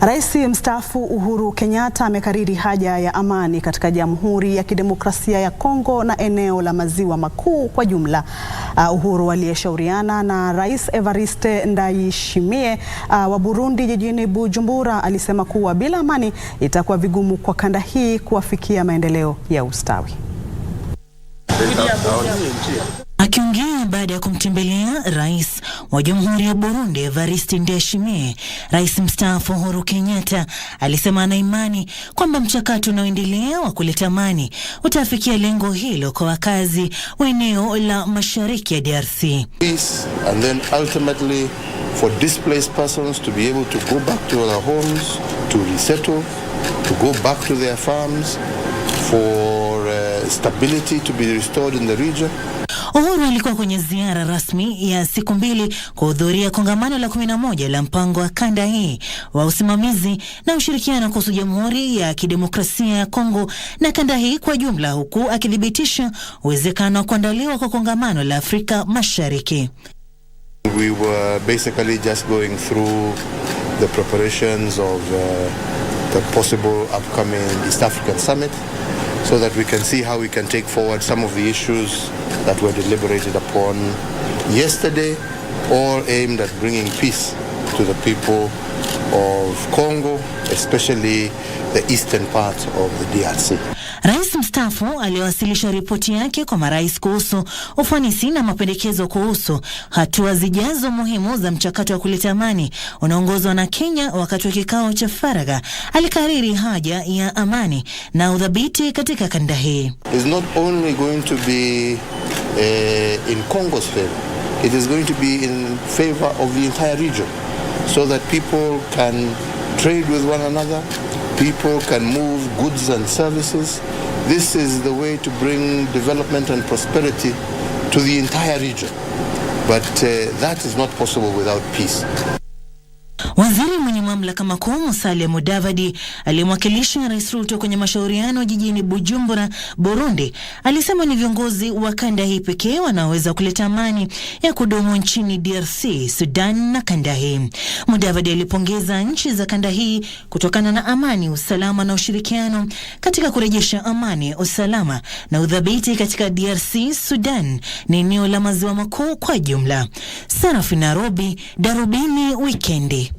Rais mstaafu Uhuru Kenyatta amekariri haja ya amani katika Jamhuri ya Kidemokrasia ya Kongo na eneo la Maziwa Makuu kwa jumla. Uhuru aliyeshauriana na Rais Evariste Ndayishimiye wa Burundi jijini Bujumbura alisema kuwa bila amani itakuwa vigumu kwa kanda hii kuwafikia maendeleo ya ustawi. Akiongea baada ya kumtembelea Rais wa Jamhuri ya Burundi Evariste Ndayishimiye, Rais mstaafu Uhuru Kenyatta alisema ana imani kwamba mchakato unaoendelea wa kuleta amani utafikia lengo hilo kwa wakazi wa eneo la Mashariki ya DRC. Peace, and then ultimately for displaced persons to be able to go back to their homes, to resettle, to go back to their farms, for stability to be restored in the region. Uhuru alikuwa kwenye ziara rasmi ya siku mbili kuhudhuria kongamano la 11 la mpango wa kanda hii wa usimamizi na ushirikiano kuhusu Jamhuri ya Kidemokrasia ya Kongo na kanda hii kwa jumla, huku akithibitisha uwezekano wa kuandaliwa kwa kongamano la Afrika Mashariki. We were basically just going through the preparations of the possible upcoming East African Summit, so that we can see how we can take forward some of the issues that were deliberated upon yesterday, all aimed at bringing peace to the people of Congo, especially the eastern part of the DRC. Rais mstaafu aliwasilisha ripoti yake kwa marais kuhusu ufanisi na mapendekezo kuhusu hatua zijazo muhimu za mchakato wa kuleta amani unaongozwa na Kenya. Wakati wa kikao cha faragha, alikariri haja ya amani na udhabiti katika kanda hii. It's not only going to be in Congo's favor, it is going to be in favor of the entire region, so that people can trade with one another, people can move goods and services. This is the way to bring development and prosperity to the entire region. But that is not possible without peace. Waziri mwenye mamlaka makuu Musalia Mudavadi aliyemwakilisha Rais Ruto kwenye mashauriano jijini Bujumbura, Burundi, alisema ni viongozi wa kanda hii pekee wanaoweza kuleta amani ya kudumu nchini DRC, Sudan na kanda hii. Mudavadi alipongeza nchi za kanda hii kutokana na amani, usalama na ushirikiano katika kurejesha amani, usalama na udhabiti katika DRC, Sudan na eneo la Maziwa Makuu kwa jumla. Sarafina Robi, Darubini Wikendi.